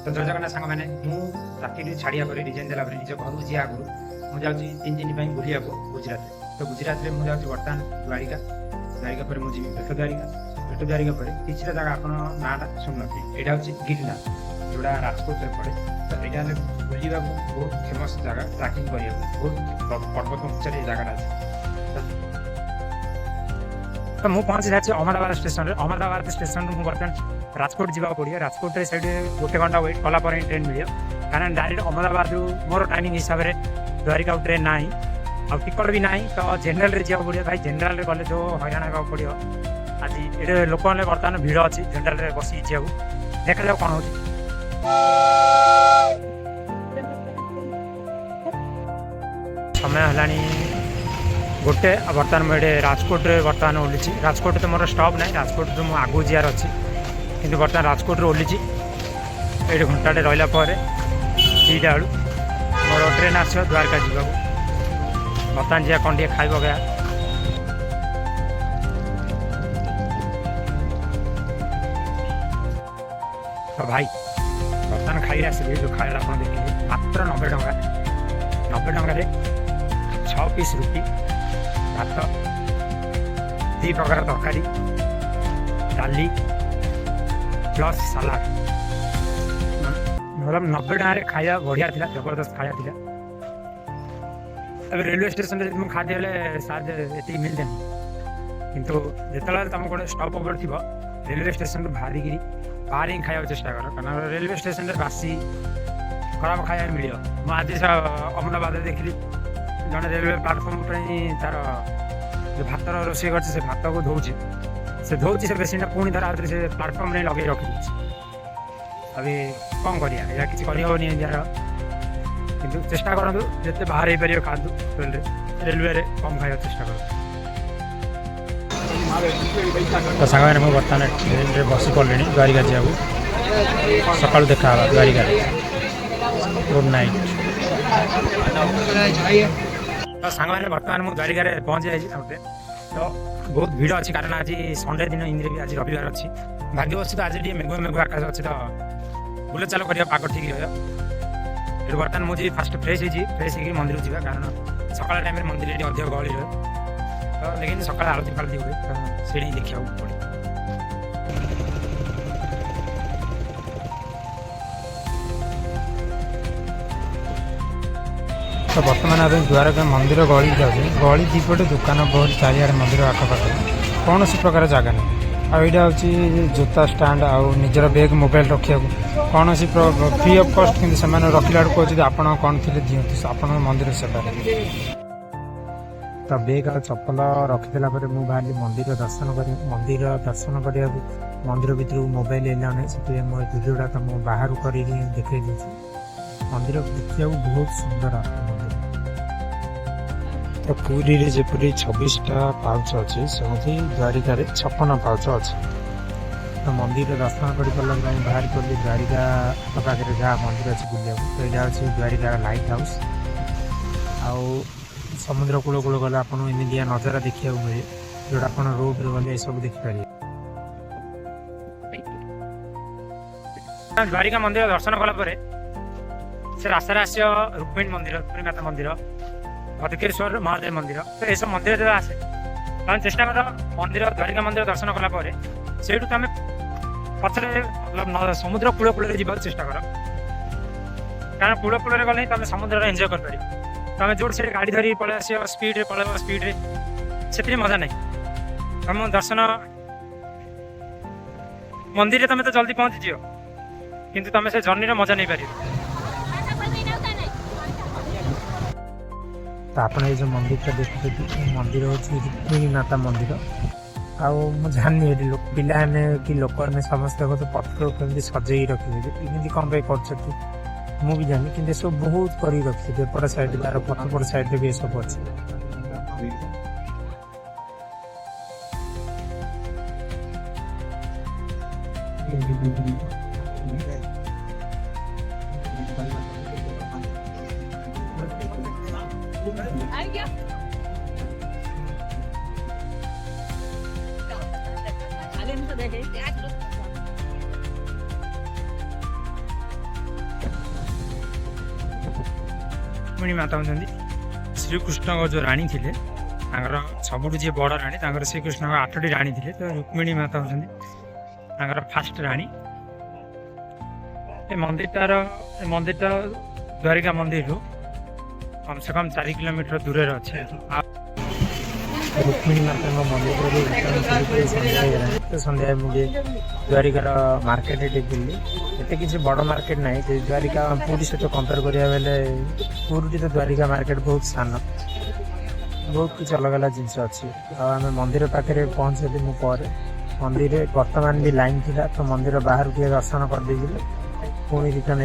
तो जय जगन्नाथ सांग मैंने चाकरी छाड़िया रिजाइन देला निज घर को जी आगु मुझे 3 दिन बुलिया गुजरात तो गुजरात में मुझे बर्तमान द्वारिका द्वारिका पर मुझे भेट द्वारिका पर किसी जगह आप नाटा शुण नए यहाँ हूँ गिरनाथ जोड़ा राजकोट में पड़े तो यहाँ बुलवा बहुत फेमस जगह ट्राकिंग करने बहुत पर्वत उच्च जगह अच्छे तो मुझे पहुँची सारी अहमदाबाद स्टेशन अहमदाबाद स्टेशन मुझे बर्तमान राजकोट जावाक पड़ो राजकोट से गोटे घंटा वेट कलापर ट्रेन मिले कारण डायरेक्ट अहमदाबाद मोर टाइमिंग हिसाब से द्वारिका ट्रेन ना आ टिकट भी ना तो जेनराल जावाक पड़ो भाई जेनराल गले जो हईराण होगा पड़ो आज ये लोक मैंने बर्तमान भिड़ अच्छी जेनराल बस जाऊ देखा जाऊ कौन हो समय है गोटे बर्तमान मुझे राजकोट बर्तमान ओह्ली राजकोट तो मोर स्टॉप ना राजकोट तो मुझे आगू जार अच्छी कि बर्तमान राजकोट ओह्ली ये घंटाटे रहा 2टा बेलू मोर ट्रेन आस द्वारका जावाक बर्तमान जा कौन टे खाइब गया तो भाई बर्तमान खाई आसली जो खाया आप देखिए मात्र 90 टଙ୍କା 6 पीस रुटी भात 2 प्रकार तरकारी डाली प्लस सलाद मतलब 90 टଙ୍କା खाया बढ़िया था जबरदस्त खाया था अब रेलवे स्टेशन में खाते शायद ये मिलते किंतु जो तुम गोटे स्टॉप ओवर थी रेलवे स्टेशन बाहर खाया चेष्टा कर कारण रेलवे स्टेशन में बासी खराब खाया मिल मुझे अहमदाबाद देखी जड़े रेलवे प्लाटफर्म पर तार जो भात रोषे कर भात को धोची से बेसिन पुणी धर आउे से प्लाटफर्म में लगे रखी अभी कौन करा कि यार कि चेष्टा करूँ जिते बाहर हो पार खादु रेलवे कम खाया चेष्टा कर तो सांग मैंने बर्तमान ट्रेन में बस पड़े द्वारिका जावाक सका देखा द्वारिका गुड नाइट तो सांग मैंने बर्तमान मुझे द्वारिका पहुँची जाए तो बहुत भिड़ अच्छी कारण आज संडे दिन इंद्र भी आज रविवार अच्छी भाग्यवश तो आज मेघुआ मेघुआ आकाश अच्छी तो बुले चल कर पाग ठीक रही बर्तमान मुझे फास्ट फ्रेश हो मंदिर जावा कारण सकाल टाइम मंदिर अधिक गहली रहे तो लेकिन सकाल आरती फारती हुए तो से देखा पड़े तो बर्तमान आप द्वारका मंदिर गली जाऊँ गली दीपटे दुकान बहुत चारिआडे मंदिर आखपाखे कौन सी प्रकार जगह नहीं आईटा हूँ जोता स्टाण्ड आउ निजर बैग मोबाइल रखा कौन सी फ्री ऑफ कॉस्ट कि रखला कहते आप कौन थे दिखते आप मंदिर सेवा तो बैग आ चप्पल रखिदेला मुझे बाहर मंदिर दर्शन कर मंदिर दर्शन करने मंदिर भर मोबाइल एला ना से मो भिडियोटा तुम बाहर कर देखे मंदिर देखा बहुत सुंदर तो पुरी रे जपरी 26टा पाउच अच्छे सेमती द्वारिका 56 पाउच अच्छे तो मंदिर दर्शन कर बाहर कर द्वारिका पाखे जहाँ मंदिर अच्छे बुलिया तो यहाँ हूँ द्वारिका लाइट हाउस आउ समुद्र कूल कूल गले आप एमतिया नजारा देखा मिले जोटा आप रोड गले सब देखिपारे द्वारिका मंदिर दर्शन कला से रास्तार आस रुक्मिणी मंदिर रुक्मिणी माता मंदिर भद्रकेश्वर महादेव मंदिर तो यह सब मंदिर जो आसे तुम चेष्टा कर मंदिर द्वारिका मंदिर दर्शन कलापर से तुम पचरे मतलब समुद्र कूल कूल जावाक चेष्टा कर कारण कूल कूल गले तुम समुद्र एंजॉय कर तुम जो से गाड़ी धरी पलि आस स्पीड पलैब स्पीड से मजा नहीं तुम दर्शन मंदिर तुम तो जल्दी पहुँची जीव किंतु तुम से जर्नी मजा नहीं पार तो आप जो मंदिर देखते मंदिर हूँ रुक्मिणी माता मंदिर आउ जानी पिलाने कि लोक मैंने समस्त को तो पत्र कमी सजे रखी कौन कर मुझे जानी कि सब बहुत कर रखी एपट साइड तार पथपट साइड भी सब अच्छे रुक्मिणी माता हूँ श्रीकृष्ण जो राणी थे सबुठ जी बड़ राणी श्रीकृष्ण 8टी राणी थे तो रुक्मिणी माता हूँ फास्ट राणी मंदिरटा द्वारिका मंदिर कम से कम 4 किलोमीटर दूर अच्छे रुक्मिणी माता मंदिर तो सन्ध्या मुझे द्वारिकार मार्केट बुली एत किसी बड़ मार्केट ना द्वारिका पूरी सहित कंपेयर करा बेले पूरी तो द्वारिका मार्केट बहुत सान बहुत किसी अलग अलग जिनस अच्छी आम मंदिर पाखे पहुँचली मुझे मंदिर वर्तमान भी लाइन थिला तो मंदिर बाहर किए दर्शन कर पुणी रिटर्न